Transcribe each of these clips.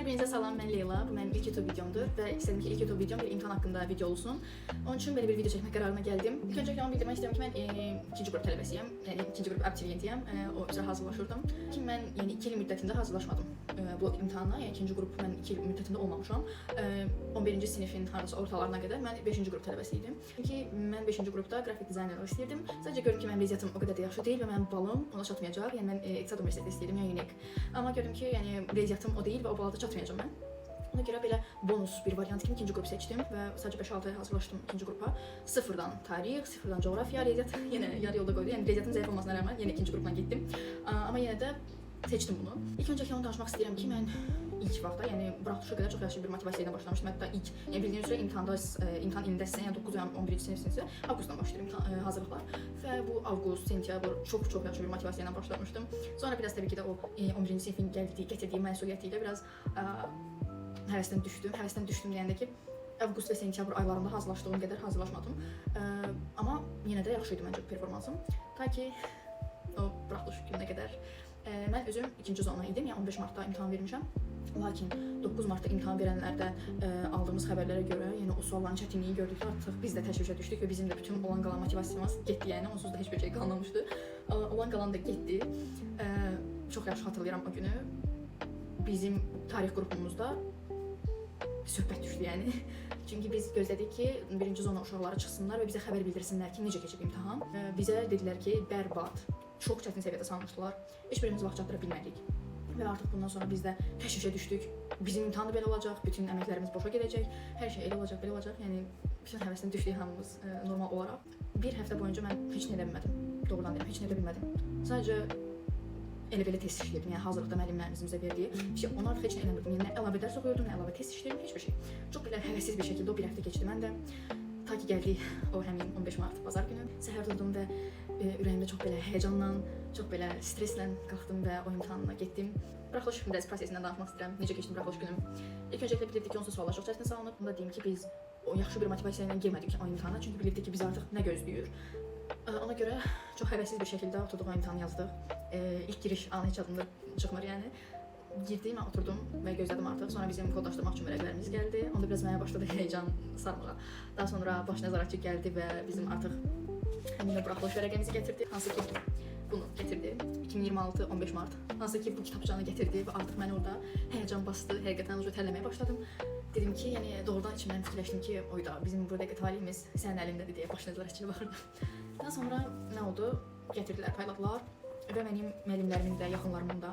Hər birinizə salam, mən Leyla. Bu mənim ilk YouTube videomdur və istədim ki, ilk YouTube videom bir imtahan haqqında video olsun. Onun üçün belə bir video çəkmək qərarına gəldim. İlk öncə onu bildirmək istəyirəm ki, mən ikinci qrup tələbəsiyəm, yəni ikinci qrup abituriyentiyəm. O üzrə hazırlaşırdım. Ki mən yəni 2 il müddətində hazırlaşmadım bu imtahana. Yəni ikinci qrup mən 2 il müddətində olmamışam. 11-ci sinifin hardasa ortalarına qədər mən 5-ci qrup tələbəsi idim. Çünki mən 5-ci qrupda qrafik dizaynerlik istəyirdim. Sadəcə gördüm ki, mənim riyaziyyatım o qədər də yaxşı deyil və mənim balım ona çatmayacaq. Yəni mən İqtisad Universiteti istəyirdim, yəni UNIQ. Amma gördüm ki, yəni riyaziyyatım o deyil və o balada çatmayacağam mən. Ona görə belə bonus bir variant kimi ikinci qrup seçdim və sadəcə 5-6 ay hazırlaşdım ikinci qrupa. Sıfırdan tarix, sıfırdan coğrafiya, riyaziyyat yenə yarı yolda qoydu. Yəni riyaziyyatın zəif olmasına rəğmən yenə ikinci qrupdan getdim. Amma yenə də seçdim bunu. İlk öncə onu danışmaq istəyirəm ki, mən ilk vaxtda, yəni buraxılışa qədər çox yaxşı bir motivasiya ilə başlamışdım. Hətta ilk, yəni bildiyiniz üzrə imtahan ilindəsinizsə, yəni 9 ay 11-ci sinifsinizsə, avqustdan başlayıram hazırlıqlar və bu avqust, sentyabr çox yaxşı bir motivasiya ilə başlamışdım. Sonra biraz təbii ki də o 11-ci sinifin gətirdiyi məsuliyyəti ilə biraz həvəsdən düşdüm deyəndə ki, avqust və sentyabr aylarında hazırlaşdığım qədər hazırlaşmadım. Amma yenə də yaxşı idi məncə performansım. Ta ki o buraxılış gününə qədər mən özüm ikinci zona idim, yəni 15 martda imtahan vermişəm. Lakin 9 martda imtahan verənlərdən aldığımız xəbərlərə görə, yəni o sualların çətinliyi gördükdə artıq biz də təşvişə düşdük və bizim də bütün olan qalan motivasiyamız getdi, yəni onsuz da heç bir şey qalmamışdı. Olan qalan da getdi. Çox yaxşı xatırlayıram o günü. Bizim tarix qrupumuzda söhbət düşdü, yəni. Çünki biz gözlədik ki, birinci zona uşaqları çıxsınlar və bizə xəbər bildirsinlər ki, necə keçib imtahan. Bizə dedilər ki, bərbad, çox çətin səviyyədə salmışdılar. Heç birimiz vaxt çatdıra bilmədik. Və artıq bundan sonra biz də təşvişə düşdük. Bizim imtahan da belə olacaq, bütün əməklərimiz boşa gedəcək, hər şey elə olacaq, belə olacaq. Yəni bütün həvəsdən düşdük hamımız normal olaraq. Bir həftə boyunca mən heç nə edə bilmədim. Doğrudan deyirəm, heç nə edə bilmədim. Sadəcə elə-belə test işləyirdim. Yəni hazırlıqda müəllimlərimizin bizə verdiyi onlar heç nə eləmirdim. Yəni nə əlavə dərs oxuyurdum, nə əlavə test işləyirdim, heç bir şey. Çox belə həvəssiz bir şəkildə o bir həftə keçdi. Mən də ta ki gəldik o həmin 15 mart bazar günü. Səhər durdum və ürəyimdə çox belə həyəcanla, çox belə stresslə qalxdım və o imtahanına getdim. Buraxılış prosesindən danışmaq istəyirəm. Necə keçdi buraxılış günüm? İlk öncəliklə bilirdik ki, onsuz suallar çox çətin salınıb. Bunu da deyim ki, biz o yaxşı bir motivasiya ilə girmədik o imtahana, çünki bilirdik ki, bizi artıq nə gözləyir. Ona görə çox həvəssiz bir şəkildə oturduq o imtahanı yazdıq. İlk giriş anı heç adımda çıxmır, yəni. Girdim, mən oturdum və gözlədim artıq. Sonra bizim kodlaşdırmaq üçün vərəqlərimiz gəldi. Onda biraz mənə başladı həyəcan sarmağa. Daha sonra baş nəzarətçi gəldi və bizim artıq həmin o buraxılış vərəqəmizi gətirdi. Hansı ki bunu gətirdi. 2026 15 mart. Hansı ki bu kitabçanı gətirdi və artıq məni orada həyəcan bastı. Həqiqətən o tərləməyə başladım. Dedim ki, yəni doğrudan içimdən fikirləşdim ki, oyda bizim buradakı talihimiz sənin əlindədir deyə baş nəzarətçiyə baxırdım. Daha sonra nə oldu? Gətirdilər, payladılar və mənim müəllimlərimin də, yaxınlarımın da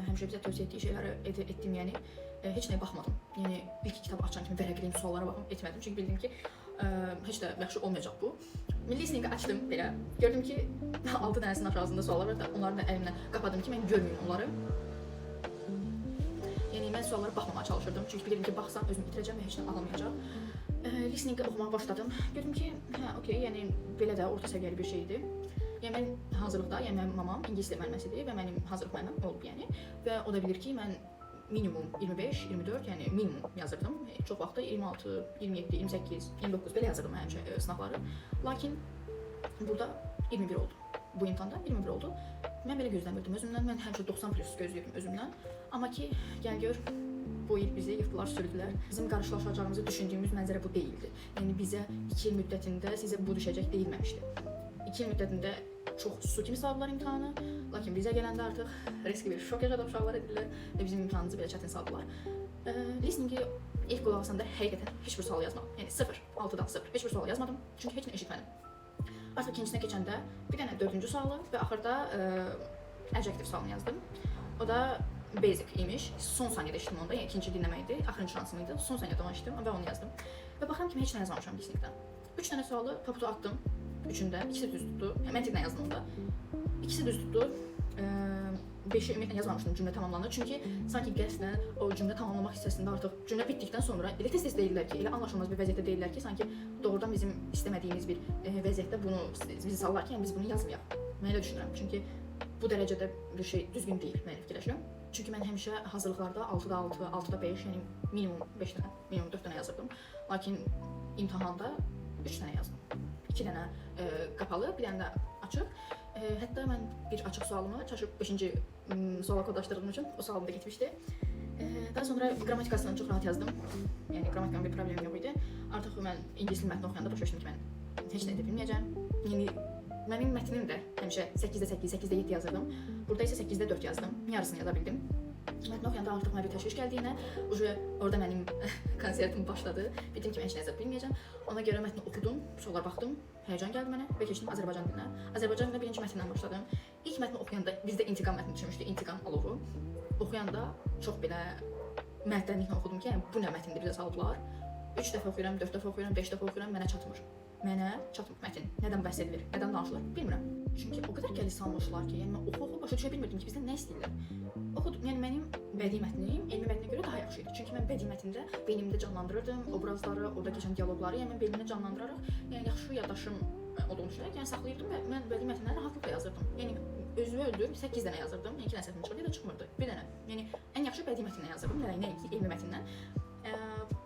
həmişə bizə tövsiyə etdiyi şeyləri etdim, yəni heç nəyə baxmadım. Yəni ilk kitabı açan kimi vərəqləyim, suallara baxım, etmədim. Çünki bildim ki, heç də yaxşı olmayacaq bu. Milli sinifə açdım belə. Gördüm ki, 6 dənəsinin aşağısında suallar var da onları da əlimlə qapadım ki, mən görməyim onları. Yəni mən suallara baxmamağa çalışırdım. Çünki bilirdim ki, baxsam özümü itirəcəm və heç nə alamayacaq. Listening oxumağa başladım. Gördüm ki, okey, yəni belə də orta səviyyəli bir şeydir. Yəni mən hazırlıqda, yəni mənim mamam ingilis dili müəlliməsidir və mənim hazırlıq müəlliməm olub, yəni. Və o da bilir ki, mən minimum 25, 24, yəni minimum yazırdım. Çox vaxtda 26, 27, 28, 29 belə yazırdım həmişə sınavları. Lakin burada 21 oldu. Bu imtahanda 21 oldu. Mən belə gözləmirdim özümdən. Mən həmişə 90 plus gözləyirdim özümdən. Amma ki, gəl gör, bu il bizi yıxdılar, sürdülər. Bizim qarşılaşacağımızı düşündüyümüz mənzərə bu deyildi. Yəni bizə 2 il müddətində sizə bu düşəcək deyilməmişdi. 2 il müddətində çox su kimi saldılar imtahanı, lakin bizə gələndə artıq riskli bir şok yaşadı uşaqlar edirlər və bizim imtahanımızı belə çətin saldılar. Listeningi ilk qulaq asanda həqiqətən heç bir sual yazmadım. Yəni 0, 6-dan 0, heç bir sual yazmadım, çünki heç nə eşitmədim. Artıq ikincisinə keçəndə bir dənə 4-cü sualı və axırda adjective sualını yazdım. O da basic imiş. Son saniyədə eşitdim onda, yəni ikinci dinləmə idi, axırıncı şansım idi. Son saniyədə onu eşitdim və onu yazdım. Və baxıram ki, heç nə yazmamışam listeningdən. 3 dənə sualı taputu atdım. Üçündə, ikisi düz tutdu. Məntiqlə yazdım onda. İkisi düz tutdu. 5-i ümumiyyətlə yazmamışdım cümlə tamamlanır. Çünki sanki qəsdən o cümlə tamamlamaq hissəsində artıq cümlə bitdikdən sonra elə tez-tez deyirlər ki, elə anlaşılmaz bir vəziyyətdə deyirlər ki, sanki doğrudan bizim istəmədiyimiz bir vəziyyətdə bunu bizi sallar ki, yəni biz bunu yazmayaq. Mən elə düşünürəm. Çünki bu dərəcədə bir şey düzgün deyil, mən fikirləşirəm. Çünki mən həmişə hazırlıqlarda 6-da 6, 6-da 5, yəni minimum 5 dənə, minimum 4 dənə yazırdım. Lakin imtahanda 3 dənə yazdım. 2 dənə qapalı, bir dənə də açıq. Hətta mən bir açıq sualımı çaşıb 5-ci suala kodlaşdırdığım üçün o sualım da getmişdi. Daha sonra qrammatikasını çox rahat yazdım. Yəni qrammatikada bir problem yox idi. Artıq mən ingilis dili mətni oxuyanda başa düşdüm ki, mən heç nə edə bilməyəcəm. Yəni mənim mətnim də həmişə 8-də 8, 8-də 7 yazırdım. Burada isə 8-də 4 yazdım. Yarısını yaza bildim. Mətni oxuyanda artıq mənə bir təşviş gəldiyinə, orada mənim konsertim başladı. Bildim ki, mən heç nə yaza bilməyəcəm. Ona görə mətni oxudum, sorulara baxdım. Həyəcan gəldi mənə və keçdim Azərbaycan dilinə. Azərbaycan dilinə birinci mətndən başladım. İlk mətni oxuyanda bizdə intiqam mətni düşmüşdü, intiqam alovu. Oxuyanda çox belə məhdənliklə oxudum ki, yəni bu nə mətindir bizə salıblar. 3 dəfə oxuyuram, 4 dəfə oxuyuram, 5 dəfə oxuyuram, mənə çatmır. Mənə çatmır mətn. Nədən bəhs edilir, nədən danışılır, bilmirəm. Çünki o qədər gəli salmışlar ki, yəni mən oxu başa düşə bilmirdim ki, bizdən nə istəyirlər. Oxudum, yəni mənim bədii mətnim elmi mətnə görə daha yaxşı idi. Çünki mən bədii mətndə beynimdə canlandırırdım obrazları, orada keçən dialoqları, yəni mən beynimdə canlandıraraq, yəni yaxşı yaddaşım olduğunu düşünərək, yəni saxlayırdım və mən bədii mətnləri rahatlıqla yazırdım. Yəni özümü öldürüb 8 dənə yazırdım, 2 dənə səhvim çıxırdı ya da çıxmırdı, bir dənə. Yəni ən yaxşı bədii mətndən yazırdım, nəinki elmi mətndən.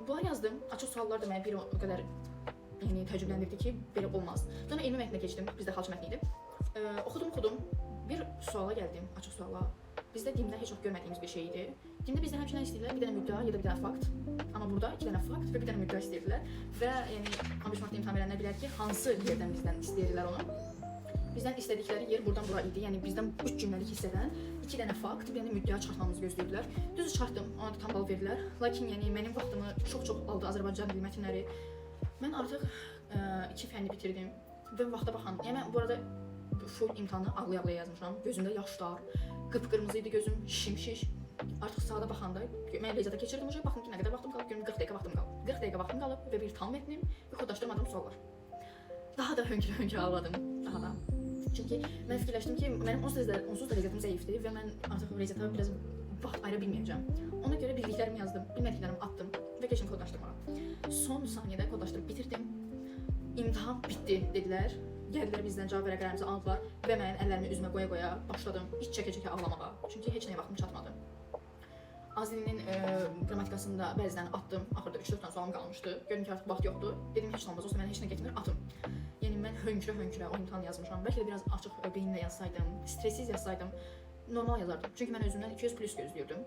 Bunları yazdım, açıq suallar da mənə bir o qədər yəni təəccübləndirdi ki, belə olmaz. Sonra elmi mətnə keçdim, bizdə xalça mətni idi. Oxudum, bir suala gəldim, açıq suala. Bizdə dində heç vaxt görmədiyimiz bir şey idi. Dində bizdən həmişə nə istəyirlər? Bir dənə müddəa ya da bir dənə fakt. Amma burada 2 dənə fakt və bir dənə müddəa istəyirdilər. Və yəni 15 martda imtahan verənlər bilər ki, hansı yerdən bizdən istəyirlər onu. Bizdən istədikləri yer buradan bura idi. Yəni bizdən 3 cümləlik hissədən 2 dənə fakt, bir dənə müddəa çıxartmamızı gözləyirdilər. Düzü çıxartdım, ona da tam bal verdilər. Lakin yəni mənim vaxtımı çox aldı Azərbaycan dili mətnləri. Mən artıq 2 fənni bitirdim və vaxta baxan, yəni mən bu arada full imtahanı ağlaya-ağlaya yazmışam. Gözümdə yaşlar, qıpqırmızı idi gözüm, şişmiş. Artıq saata baxanda mən Rezada keçirdim, baxdım ki, nə qədər vaxtım qalıb, görüm 40 dəqiqə vaxtım qalıb. 40 dəqiqə vaxtım qalıb və bir tam mətnim və kodlaşdırmadığım suallar. Daha da hönkür-hönkür ağladım, daha da. Çünki mən fikirləşdim ki, mənim onsuz da Rezatım zəifdir və mən artıq Rezata biraz vaxt ayıra bilməyəcəm. Ona görə bildiklərimi yazdım, bilmədiklərimi atdım və keçdim kodlaşdırmağa. Son saniyədə kodlaşdırıb bitirdim. İmtahan bitdi dedilər. Gəldilər bizdən cavab vərəqələrimizi aldılar və mən əllərimi üzümə qoya-qoya başladım iç çəkə-çəkə ağlamağa. Çünki heç nəyə vaxtım çatmadı. Az dilinin qrammatikasında bəzilərini atdım. Axırda 3-4 dənə sualım qalmışdı. Gördüm ki, artıq vaxt yoxdur. Dedim heç nə olmaz, olsa mənə heç nə getmir, atım. Yəni mən hönkürə-hönkürə o imtahanı yazmışam. Bəlkə də biraz açıq beyinlə yazsaydım, stressiz yazsaydım, normal yazardım. Çünki mən özümdən 200 plus gözləyirdim.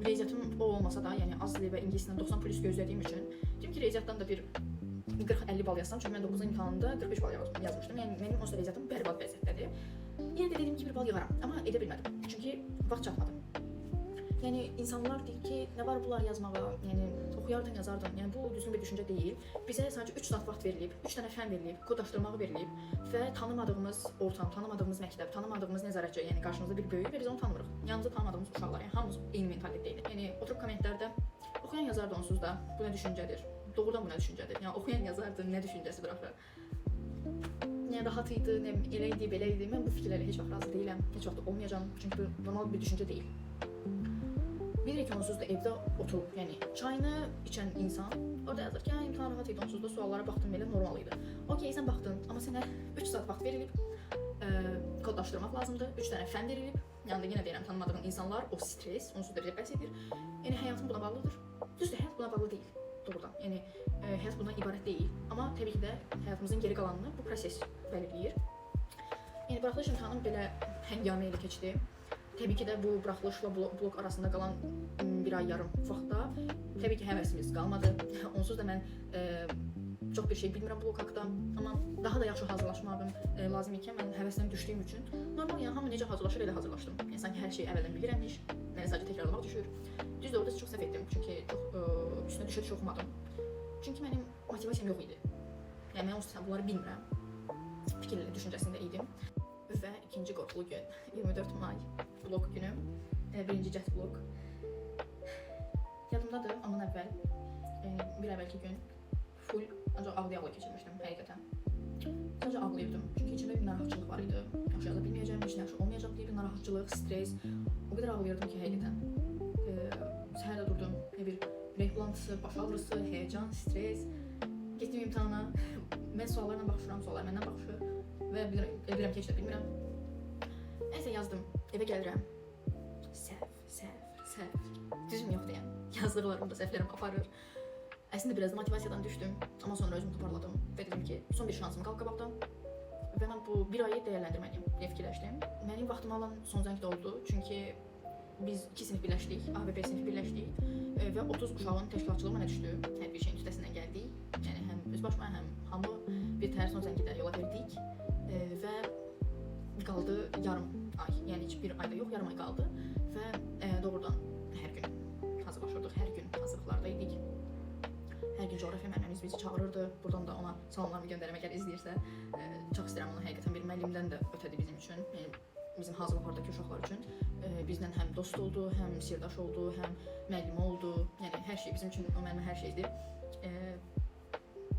Riyaziyyatım o olmasa da, yəni az dili və ingilis dilində 90 plus gözlədiyim üçün dedim ki, riyaziyyatdan da bir 40-50 bal yazsam, çünki mən 9-cu imtahanında 45 bal yazmışdım. Yəni mənim onsuz da riyaziyyatım bərbad vəziyyətdədir. Yenə də dedim ki, bir bal yığaram, amma edə bilmədim. Çünki vaxt çatmadı. Yəni insanlar deyir ki, nə var bunlar yazmağa, yəni oxuyardın, yazardın. Yəni bu düzgün bir düşüncə deyil. Bizə sadəcə 3 saat vaxt verilib, 3 dənə fən verilib, kodlaşdırmağı verilib və tanımadığımız ortam, tanımadığımız məktəb, tanımadığımız nəzarətçi, yəni qarşımızda bir böyük və biz onu tanımırıq. Yanımızda tanımadığımız uşaqlar, yəni hamımız eyni mentalitetdə idi. Yəni oturub kommentlərdə oxuyan yazardı onsuz da, bu nə düşüncədir? Doğrudan bu nə düşüncədir? Yəni oxuyan yazardı, nə düşüncəsidir axı? Yəni rahat idi, nə elə idi, belə idi. Mən bu fikirlərlə heç vaxt razı deyiləm, heç vaxt olmayacağam. Çünki bu normal bir düşüncə deyil. Bilirik ki, onsuz da evdə oturub, yəni çayını içən insan orada yazır ki, imtahan rahat idi, onsuz da suallara baxdım, belə normal idi. Okey, sən baxdın, amma sənə 3 saat vaxt verilib, kodlaşdırmaq lazımdır, 3 dənə fən verilib. Yəni yenə deyirəm, tanımadığın insanlar, o stres, onsuz da bizə bəhs edir. Yəni həyatın buna bağlıdır. Düzdür, həyat buna bağlı deyil. Doğrudan. Yəni həyat bundan ibarət deyil, amma təbii ki də həyatımızın geri qalanını bu proses bəlirləyir. Yəni buraxılış imtahanım belə həngamə ilə keçdi. Təbii ki də bu buraxılışla blok arasında qalan bir ay yarım vaxtda təbii ki həvəsimiz qalmadı. Onsuz da mən çox bir şey bilmirəm blok haqqında, amma daha da yaxşı hazırlaşmağım lazım ikən mən həvəsdən düşdüyüm üçün normal, yəni hamı necə hazırlaşır elə hazırlaşdım. Yəni sanki hər şey əvvəldən bilirəmmiş, mənə sadəcə təkrarlamaq düşür. Düzdür, orada çox səhv etdim, çünki çox üstünə düşə oxumadım. Çünki mənim motivasiyam yox idi. Yəni mən onsuz bunları bilmirəm. Fikirlə düşüncəsində idim. Və ikinci qorxulu gün, 24 may blok günü, birinci cəhd blok. Yadımdadır, ondan əvvəl, bir əvvəlki gün full, ancaq ağlaya-ağlaya keçirmişdim həqiqətən. Sadəcə ağlayırdım, çünki içimdə bir narahatçılıq var idi. Yaxşı yaza bilməyəcəm, heç nə yaxşı olmayacaq deyə bir narahatçılıq, stres. O qədər ağlayırdım ki, həqiqətən. Səhərdə durdum, bir ürək bulantısı, baş ağrısı, həyəcan, stres. Getdim imtahana, mən suallarla baxışıram, suallar məndən baxışır. Və bilirəm ki, heç də bilmirəm. Nəysə yazdım, evə gəlirəm. Səhv. Düzüm yox deyəm. Yazdıqlarımda səhvlərim aparır. Əslində biraz da motivasiyadan düşdüm, amma sonra özümü toparladım və dedim ki, son bir şansım qalıb qabaqda. Və mən bu bir ayı dəyərləndirməliyim deyə fikirləşdim. Mənim vaxtımı alan son zəng də oldu, çünki biz 2 sinif birləşdik, A və B sinifi birləşdik və 30 uşağın təşkilatçılığı mənə düşdü. Hər bir şeyin üstəsindən gəldik. Yəni həm öz başıma, həm hamı bir təhər son zəngidə yola verdik və qaldı yarım ay. Yəni heç bir ayda yox, yarım ay qaldı və doğrudan hər gün hazırlaşırdıq, hər gün hazırlıqlarda idik. Hər gün coğrafiya müəllimimiz bizi çağırırdı. Buradan da ona salamlarımı göndərəm əgər izləyirsə. Çox istəyirəm onu, həqiqətən bir müəllimdən də ötədi bizim üçün. Yəni bizim hazırlıqlardakı uşaqlar üçün bizlə həm dost oldu, həm sirdaş oldu, həm müəllim oldu. Yəni hər şey bizim üçün o müəllimə hər şeydir.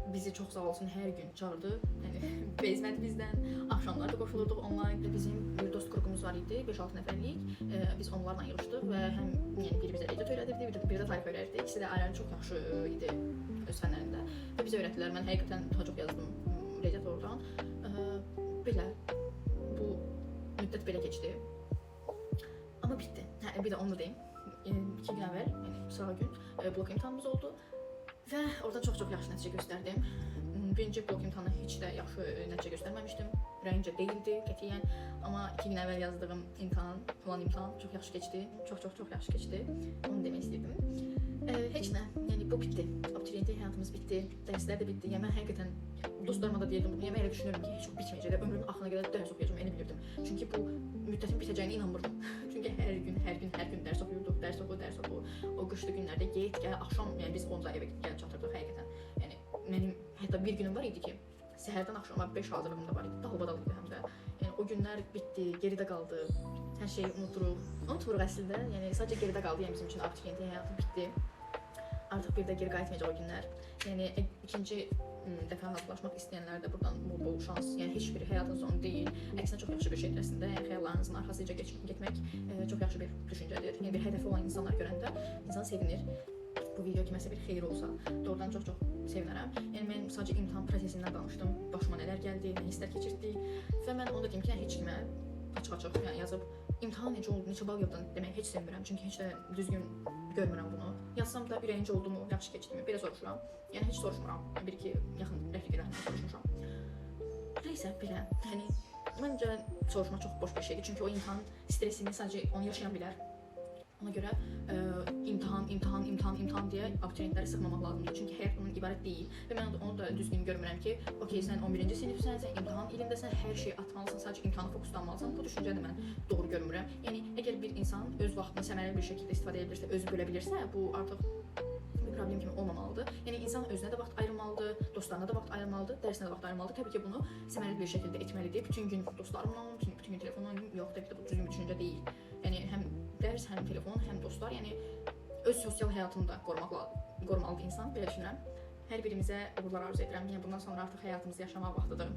Bizi çox sağ olsun hər gün çağırdı. Yəni bezmədi bizdən. Axşamlar da qoşulurduq onlayn. Bizim bir dost qrupumuz var idi, 5-6 nəfərlik. Biz onlarla yığışdıq və həm yəni biri bizə ecət öyrədirdi, biri də tayfa öyrədirdi. İkisi də ayrı çox yaxşı idi öz fənlərində. Və bizə öyrətdilər. Mən həqiqətən daha çox yazdım ecət oradan. Belə bu müddət belə keçdi. Amma bitdi. Bir də onu da deyim. 2 gün əvvəl, yəni sıra gün blok imtahanımız oldu. Və orada çox yaxşı nəticə göstərdim. Birinci blok imtahanı heç də yaxşı nəticə göstərməmişdim. Rəyincə deyildi qətiyyən. Amma 2 gün əvvəl yazdığım imtahan, plan imtahan çox yaxşı keçdi. Çox yaxşı keçdi. Onu demək istəyirdim. Heç nə, yəni bu bitdi. Abituriyentlik həyatımız bitdi. Dərslər də bitdi. Yəni mən həqiqətən dostlarıma da deyirdim. Yəni mən elə düşünürdüm ki, heç çox bitməyəcək. Ömrümün axırına qədər dərs oxuyacağam, elə bilirdim. Çünki bu müddətin bitəcəyinə inanmırdım. Çünki hər gün dərs oxuyurduq, dərs oxu. O qışlı günlərdə get, gəl, axşam, yəni biz 10-da evə gəlib çatırdıq həqiqətən. Yəni mənim hətta bir günüm var idi ki, səhərdən axşama 5 hazırlığım da var idi, dalbadal idi həm də. Yəni o günlər bitdi, geridə qaldı. Hər şeyi unutmuruq əslində. Yəni sadəcə geridə qaldı, yəni bizim üçün abituriyentlik həyatı bitdi. Artıq bir də geri qayıtmayacaq o günlər. Yəni ikinci dəfə hazırlaşmaq istəyənlər də buradan bol şans. Yəni heç biri həyatın sonu deyil. Əksinə çox yaxşı bir şeydir əslində. Yəni xəyallarınızın arxasıca getmək çox yaxşı bir düşüncədir. Yəni bir hədəfi olan insanlar görəndə insan sevinir. Bu video kiməsə bir xeyir olsa, doğrudan çox sevinərəm. Yəni mən sadəcə imtahan prosesindən danışdım. Başıma nələr gəldi, nə hisslər keçirdik və mən onu da deyim ki, heç kimə açıq yəni yazıb imtahan necə oldu, neçə bal yığdın demək heç sevmirəm. Çünki heç də düzgün görmürəm bunu. Yazsam da ürəyincə oldu mu, yaxşı keçdimi, belə soruşuram. Yəni heç soruşmuram. Bir-iki yaxın rəfiqələrimdən soruşmuşam. Nəysə, belə. Yəni məncə soruşmaq çox boş bir şeydir. Çünki o imtahan stresini sadəcə onu yaşayan bilər. Ona görə imtahan deyə abituriyentləri sıxmamaq lazımdır. Çünki həyat bunun ibarət deyil. Və mən onu da düzgün görmürəm ki, okey, sən 11-ci sinifsənsə, imtahan ilindəsən, hər şey atmalısan, sadəcə imtahana fokuslanmalısan. Bu düşüncəni mən doğru görmürəm. Yəni, əgər bir insan öz vaxtını səmərəli bir şəkildə istifadə edə bilirsə, özü bölə bilirsə, bu artıq bir problem kimi olmamalıdır. Yəni, insan özünə də vaxt ayırmalıdır, dostlarına da vaxt ayırmalıdır, dərsinə də vaxt ayırmalıdır. Təbii ki, bunu səmərəli bir şəkildə etməlidir. Bütün gün dostlarımla oynayım, bütün gün telefonla oynayım. Yox, təbii ki, bu düzgün bir düşüncə deyil. Yəni, həm dərs, həm telefon, həm dostlar, yəni öz sosial həyatını da qorumalıdır insan, belə düşünürəm. Hər birimizə uğurlar arzu edirəm. Yəni bundan sonra artıq həyatımızı yaşamaq vaxtıdır.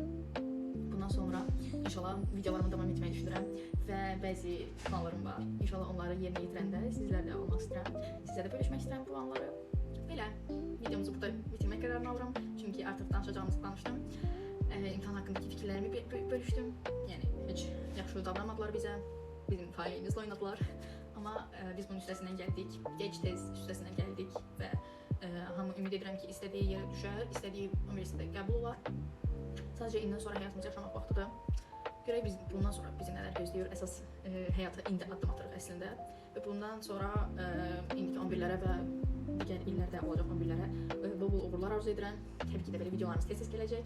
Bundan sonra inşallah videolarımı davam etməyi düşünürəm və bəzi planlarım var. İnşallah onları yerinə yetirəndə sizlərlə olmaq istəyirəm. Sizlə də bölüşmək istəyirəm bu anları. Belə videomuzu burada bitirmək qərarını alıram. Çünki artıq danışacağımızı danışdım. İmtahan haqqındakı fikirlərimi bölüşdüm. Yəni heç yaxşı davranmadılar bizə. Bizim taleyimizlə oynadılar. Amma biz bunun üstəsindən gəldik, gec-tez üstəsindən gəldik və hamı ümid edirəm ki, istədiyi yerə düşər, istədiyi universitetə qəbul olar. Sadəcə indən sonra həyatımızı yaşamaq vaxtıdır. Görək bundan sonra bizi nələr gözləyir, əsas həyata indi addım atırıq əslində. Və bundan sonra indiki 11-lərə və digər illərdə olacaq 11-lərə bol uğurlar arzu edirəm. Təbii ki də belə videolarımız tez-tez gələcək.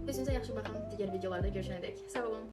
Özünüzə yaxşı baxın, digər videolarda görüşənədək. Sağ olun.